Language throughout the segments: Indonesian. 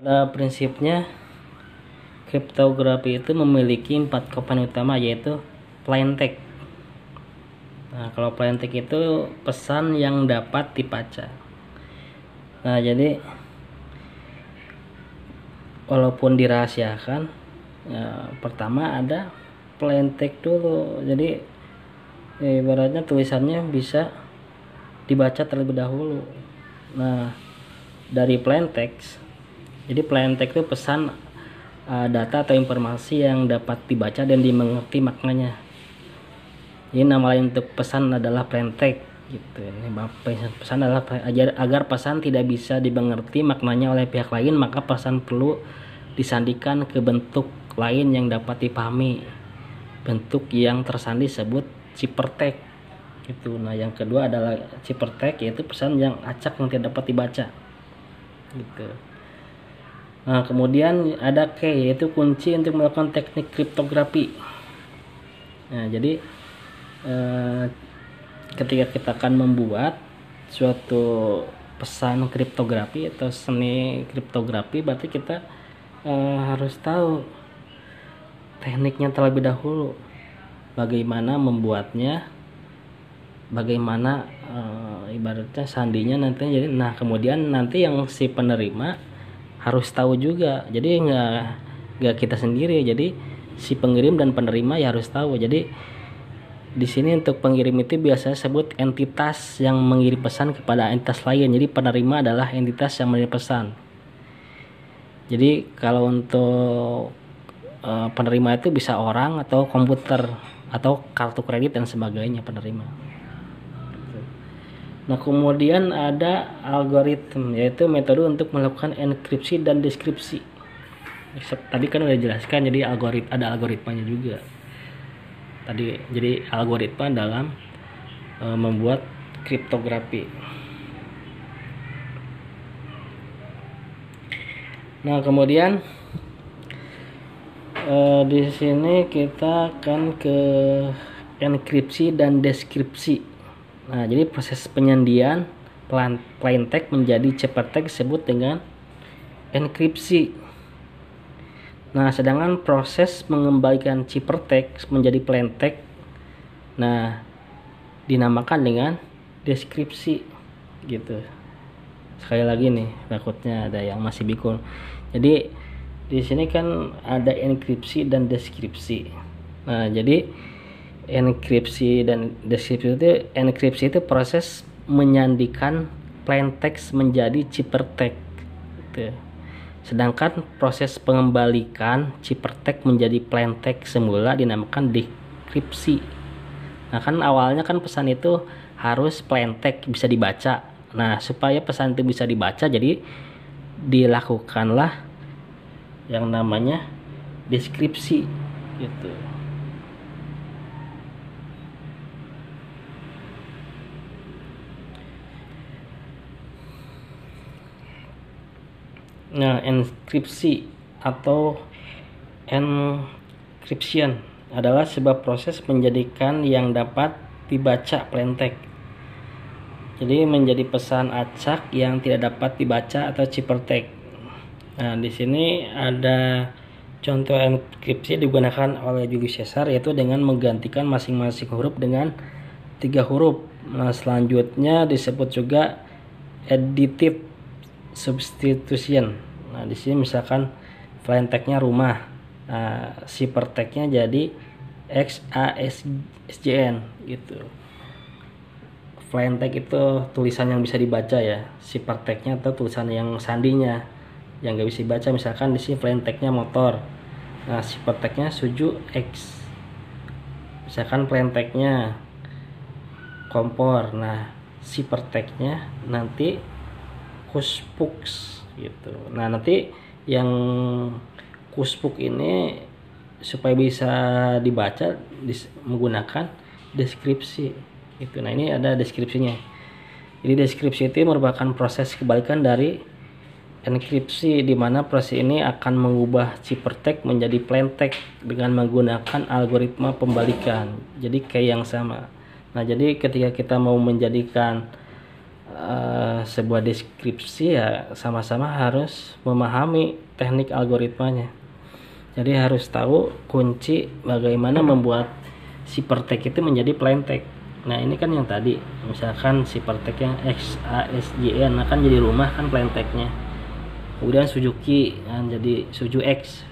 Pada prinsipnya, kriptografi itu memiliki 4 komponen utama, yaitu plain text. Nah, kalau plain text itu pesan yang dapat dibaca. Nah, jadi walaupun dirahasiakan, pertama ada plain text dulu. Jadi ibaratnya tulisannya bisa dibaca terlebih dahulu. Nah, dari plain text, jadi plain text itu pesan data atau informasi yang dapat dibaca dan dimengerti maknanya. Ini nama lain untuk pesan adalah plain text gitu. Ini pesan adalah agar pesan tidak bisa dimengerti maknanya oleh pihak lain, maka pesan perlu disandikan ke bentuk lain yang dapat dipahami. Bentuk yang tersandi disebut ciphertext gitu. Nah, yang kedua adalah ciphertext, yaitu pesan yang acak yang tidak dapat dibaca gitu. Nah, kemudian ada key, yaitu kunci untuk melakukan teknik kriptografi. Nah, jadi ketika kita akan membuat suatu pesan kriptografi atau seni kriptografi, berarti kita harus tahu tekniknya terlebih dahulu, bagaimana membuatnya, bagaimana ibaratnya sandinya nantinya. Jadi kemudian nanti yang si penerima harus tahu juga. Jadi nggak kita sendiri, jadi si pengirim dan penerima ya harus tahu. Jadi di sini untuk pengirim itu biasanya sebut entitas yang mengirim pesan kepada entitas lain. Jadi penerima adalah entitas yang mengirim pesan. Jadi kalau untuk penerima itu bisa orang atau komputer atau kartu kredit dan sebagainya penerima. Nah, kemudian ada algoritma, yaitu metode untuk melakukan enkripsi dan deskripsi. Tadi kan udah jelaskan, jadi ada algoritmanya juga. Jadi algoritma dalam membuat kriptografi. Nah, kemudian di sini kita akan ke enkripsi dan deskripsi. Nah, jadi proses penyandian plain text menjadi ciphertext disebut dengan enkripsi. Nah, sedangkan proses mengembalikan ciphertext menjadi plain text, nah, dinamakan dengan deskripsi gitu. Sekali lagi nih, takutnya ada yang masih bingung. Jadi di sini kan ada enkripsi dan deskripsi. Nah, jadi enkripsi dan deskripsi itu proses menyandikan plain text menjadi ciphertext gitu. Sedangkan proses pengembalikan ciphertext menjadi plain text semula dinamakan dekripsi. Nah, kan awalnya kan pesan itu harus plain text bisa dibaca. Nah, supaya pesan itu bisa dibaca, jadi dilakukanlah yang namanya deskripsi gitu. Nah, enkripsi atau encryption adalah sebuah proses menjadikan yang dapat dibaca plain text. Jadi menjadi pesan acak yang tidak dapat dibaca atau ciphertext. Nah, di sini ada contoh enkripsi digunakan oleh Julius Caesar, yaitu dengan menggantikan masing-masing huruf dengan 3 huruf. Nah, selanjutnya disebut juga additive substitution. Nah, di sini misalkan plain text-nya rumah, ciphertext-nya jadi XASJN gitu. Plain text itu tulisan yang bisa dibaca ya, ciphertext-nya atau tulisan yang sandinya yang nggak bisa dibaca. Misalkan di sini plain text-nya motor, nah ciphertext-nya suju X. Misalkan plain text-nya kompor, nah ciphertext-nya nanti kuspux gitu. Nah, nanti yang kuspuk ini supaya bisa dibaca menggunakan deskripsi gitu. Nah, ini ada deskripsinya. Jadi deskripsi itu merupakan proses kebalikan dari enkripsi, di mana proses ini akan mengubah ciphertext menjadi plain text dengan menggunakan algoritma pembalikan. Jadi kayak yang sama. Nah, jadi ketika kita mau menjadikan sebuah deskripsi ya sama-sama harus memahami teknik algoritmanya. Jadi harus tahu kunci bagaimana membuat ciphertext itu menjadi plain text. Nah ini kan yang tadi, misalkan ciphertext yang XASJN akan jadi rumah kan plain text-nya. Kemudian Suzuki kan jadi Suju X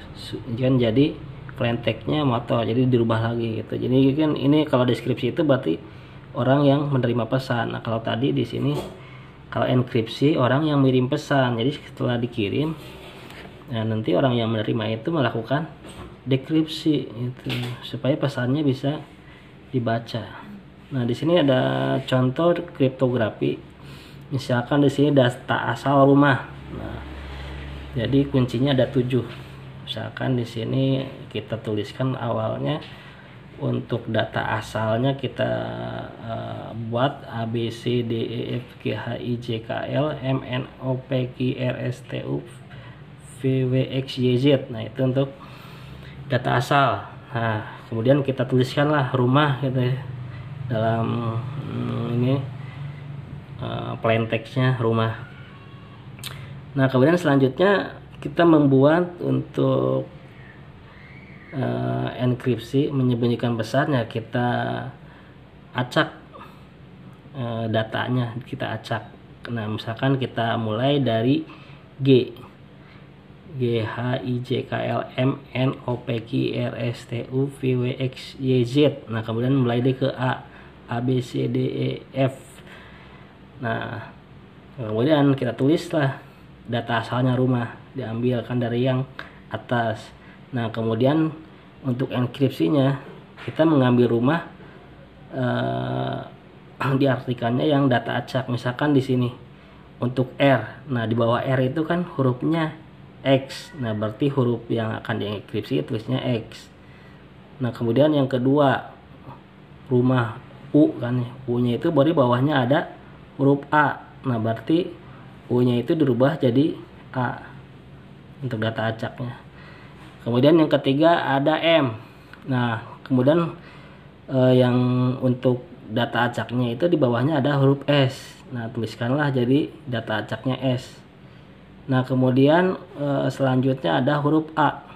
kan jadi plain text-nya motor, jadi dirubah lagi gitu. Jadi kan ini kalau deskripsi itu berarti orang yang menerima pesan. Nah kalau tadi di sini kalau enkripsi orang yang mengirim pesan. Jadi setelah dikirim, nah nanti orang yang menerima itu melakukan dekripsi itu supaya pesannya bisa dibaca. Nah di sini ada contoh kriptografi. Misalkan di sini data asal rumah. Nah, jadi kuncinya ada 7. Misalkan di sini kita tuliskan awalnya untuk data asalnya kita buat A B C D E F G H I J K L M N O P Q R S T U V W X Y Z. Nah itu untuk data asal. Nah kemudian kita tuliskanlah rumah gitu ya dalam ini plain text-nya rumah. Nah kemudian selanjutnya kita membuat untuk enkripsi menyembunyikan pesannya, kita acak datanya, kita acak. Nah misalkan kita mulai dari G H I J K L M N O P Q R S T U V W X Y Z. Nah kemudian mulai deh ke A B C D E F. Nah kemudian kita tulislah data asalnya rumah, diambilkan dari yang atas. Nah kemudian untuk enkripsinya kita mengambil rumah, diartikannya yang data acak. Misalkan di sini untuk R, nah di bawah R itu kan hurufnya X. Nah berarti huruf yang akan dienkripsi tulisnya X. Nah kemudian yang kedua rumah U kan, U-nya itu baru bawahnya ada huruf A. Nah berarti U-nya itu dirubah jadi A untuk data acaknya. Kemudian yang ketiga ada M. Nah kemudian yang untuk data acaknya itu di bawahnya ada huruf S. Nah tuliskanlah jadi data acaknya S. Nah kemudian selanjutnya ada huruf A.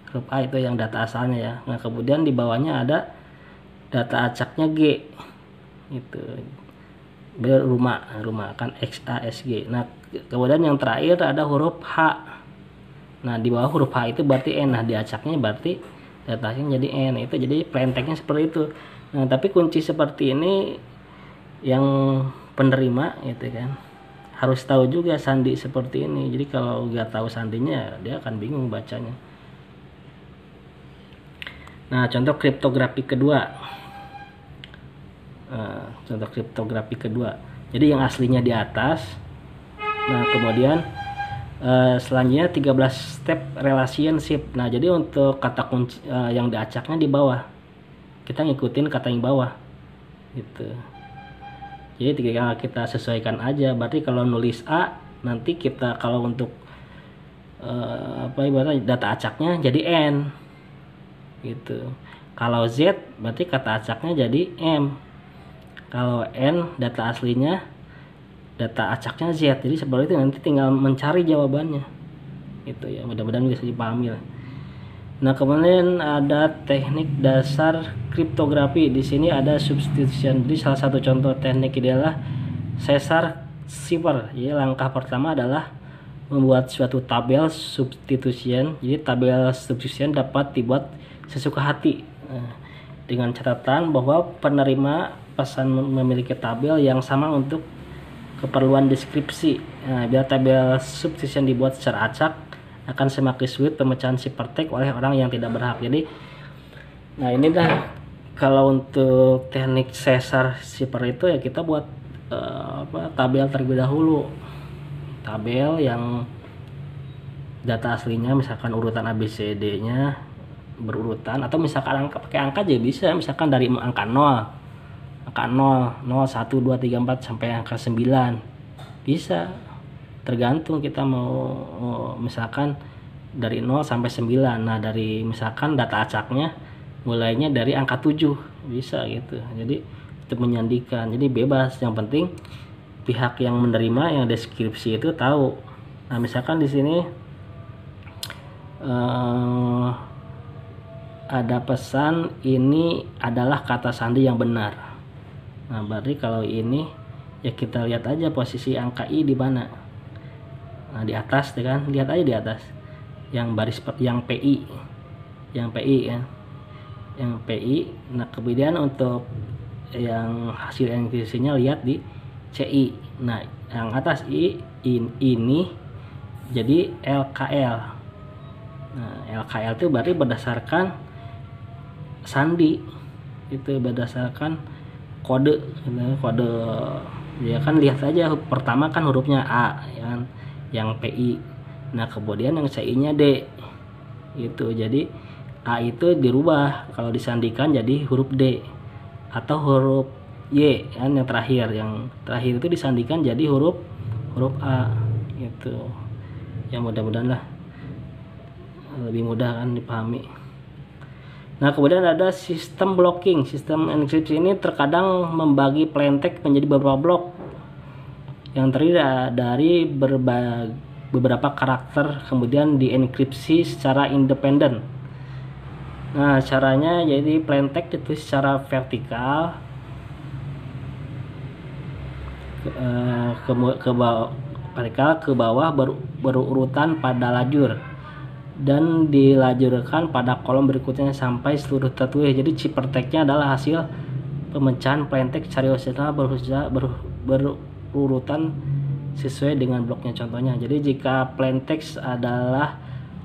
Huruf A itu yang data asalnya ya. Nah kemudian di bawahnya ada data acaknya G. Itu rumah kan XASG. Nah kemudian yang terakhir ada huruf H. Nah di bawah huruf H itu berarti N. Nah di acaknya berarti datanya jadi N. Itu jadi plain text-nya seperti itu. Nah tapi kunci seperti ini yang penerima gitu kan harus tahu juga sandi seperti ini. Jadi kalau nggak tahu sandinya dia akan bingung bacanya. Nah contoh kriptografi kedua. Jadi yang aslinya di atas. Nah kemudian selanjutnya 13 step relationship. Nah jadi untuk kata kunci yang diacaknya di bawah, kita ngikutin kata yang bawah gitu. Jadi tinggal kita sesuaikan aja. Berarti kalau nulis A, nanti kita kalau untuk ibaratnya data acaknya jadi N gitu. Kalau Z berarti kata acaknya jadi M. Kalau N data aslinya, data acaknya Z. Jadi seperti itu, nanti tinggal mencari jawabannya gitu ya. Mudah-mudahan bisa dipahami lah. Nah kemudian ada teknik dasar kriptografi. Di sini ada substitution. Jadi salah satu contoh teknik adalah Caesar cipher. Jadi langkah pertama adalah membuat suatu tabel substitution. Jadi tabel substitution dapat dibuat sesuka hati, dengan catatan bahwa penerima pesan memiliki tabel yang sama untuk keperluan deskripsi. Nah, bila tabel substitution dibuat secara acak, akan semakin sulit pemecahan ciphertext oleh orang yang tidak berhak. Jadi, nah ini dah kalau untuk teknik Caesar cipher itu ya kita buat tabel terlebih dahulu. Tabel yang data aslinya misalkan urutan ABCD-nya berurutan, atau misalkan pakai angka aja bisa. Misalkan dari angka 0 1 2 3 4 sampai angka 9 bisa, tergantung kita mau misalkan dari 0 sampai 9. Nah dari misalkan data acaknya mulainya dari angka 7 bisa gitu. Jadi untuk menyandikan, jadi bebas, yang penting pihak yang menerima yang deskripsi itu tahu. Nah, misalkan di sini ada pesan ini adalah kata sandi yang benar. Nah, berarti kalau ini ya kita lihat aja posisi angka I di mana. Nah, di atas kan, lihat aja di atas. Yang baris yang PI. Yang PI kan. Yang PI. Nah, kemudian untuk yang hasil enkripsinya lihat di CI. Nah, yang atas ini jadi LKL. Nah, LKL itu berarti berdasarkan sandi, itu berdasarkan kode ya kan. Lihat aja pertama kan hurufnya A ya kan, yang PI. Nah, kemudian yang CI nya D itu, jadi A itu dirubah kalau disandikan jadi huruf D atau huruf Y kan, yang terakhir itu disandikan jadi huruf A gitu ya. Mudah-mudahan lah lebih mudah kan dipahami. Nah, kemudian ada sistem blocking. Sistem enkripsi ini terkadang membagi plaintext menjadi beberapa blok yang terdiri dari beberapa karakter, kemudian dienkripsi secara independen. Nah, caranya jadi plaintext itu secara vertikal ke bawah berurutan pada lajur dan dilajurkan pada kolom berikutnya sampai seluruh tertulis. Jadi ciphertext-nya adalah hasil pemecahan plaintext secara horizontal berurutan sesuai dengan bloknya. Contohnya, jadi jika plaintext adalah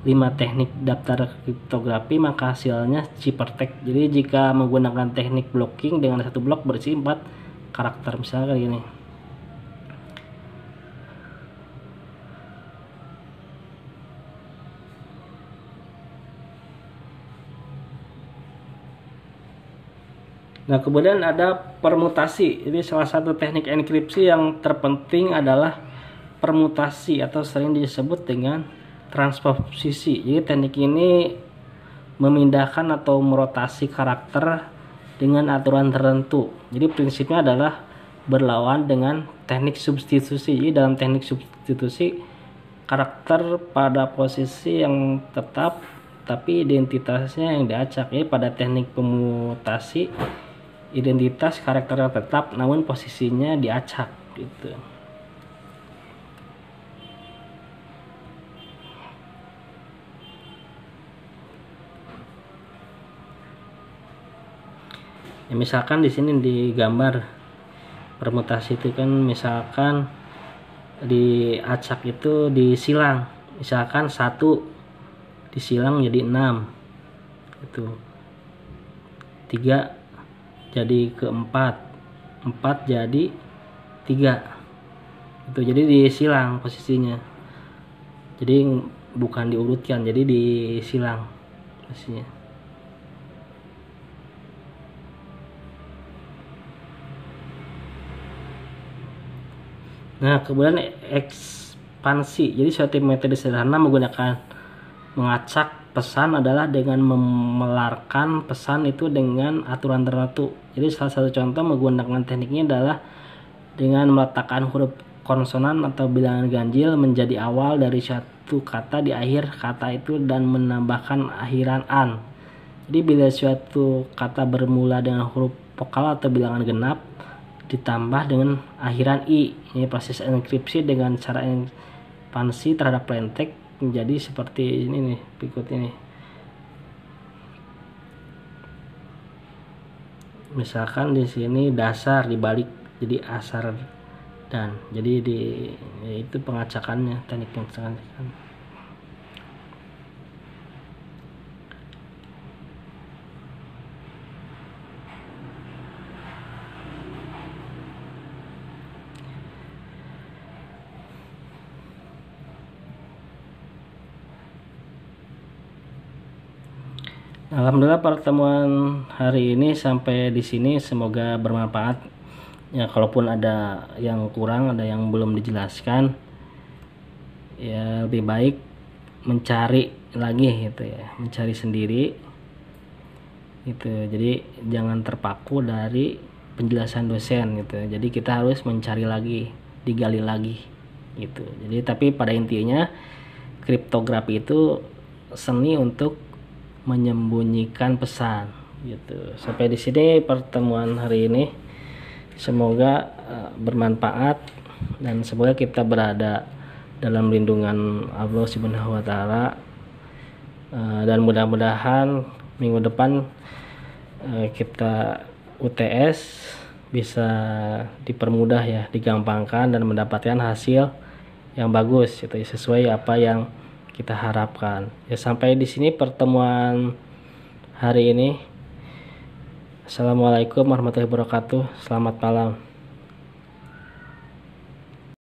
5 teknik daftar kriptografi, maka hasilnya ciphertext. Jadi jika menggunakan teknik blocking dengan satu blok berisi 4 karakter, misalnya kayak gini. Nah, kemudian ada permutasi. Jadi salah satu teknik enkripsi yang terpenting adalah permutasi atau sering disebut dengan transposisi. Jadi teknik ini memindahkan atau merotasi karakter dengan aturan tertentu. Jadi prinsipnya adalah berlawan dengan teknik substitusi. Jadi dalam teknik substitusi, karakter pada posisi yang tetap tapi identitasnya yang diacak. Jadi pada teknik pemutasi, identitas karakternya tetap namun posisinya diacak gitu. Ya, misalkan di sini digambar permutasi itu kan, misalkan diacak itu disilang, misalkan 1 disilang jadi 6 itu, 3 jadi ke 4 jadi 3 itu, jadi disilang posisinya, jadi bukan diurutkan, jadi disilang posisinya. Nah, kemudian ekspansi. Jadi suatu metode sederhana mengacak pesan adalah dengan memelarkan pesan itu dengan aturan tertentu. Jadi salah satu contoh menggunakan tekniknya adalah dengan meletakkan huruf konsonan atau bilangan ganjil menjadi awal dari suatu kata di akhir kata itu dan menambahkan akhiran an. Jadi bila suatu kata bermula dengan huruf vokal atau bilangan genap ditambah dengan akhiran i. Ini proses enkripsi dengan cara ekspansi terhadap plaintext menjadi seperti ini nih, berikut ini. Misalkan di sini dasar dibalik jadi asar dan, jadi itu pengacakannya, teknik pengacakan. Alhamdulillah pertemuan hari ini sampai di sini, semoga bermanfaat. Ya, kalaupun ada yang kurang, ada yang belum dijelaskan, ya lebih baik mencari lagi gitu ya, mencari sendiri gitu. Jadi jangan terpaku dari penjelasan dosen gitu. Jadi kita harus mencari lagi digali lagi gitu. Jadi tapi pada intinya kriptografi itu seni untuk menyembunyikan pesan gitu. Sampai di sini pertemuan hari ini, semoga bermanfaat dan semoga kita berada dalam lindungan Allah Subhanahu wa taala, dan mudah-mudahan minggu depan kita UTS bisa dipermudah ya, digampangkan dan mendapatkan hasil yang bagus itu sesuai apa yang kita harapkan. Ya, sampai di sini pertemuan hari ini. Assalamualaikum warahmatullahi wabarakatuh. Selamat malam.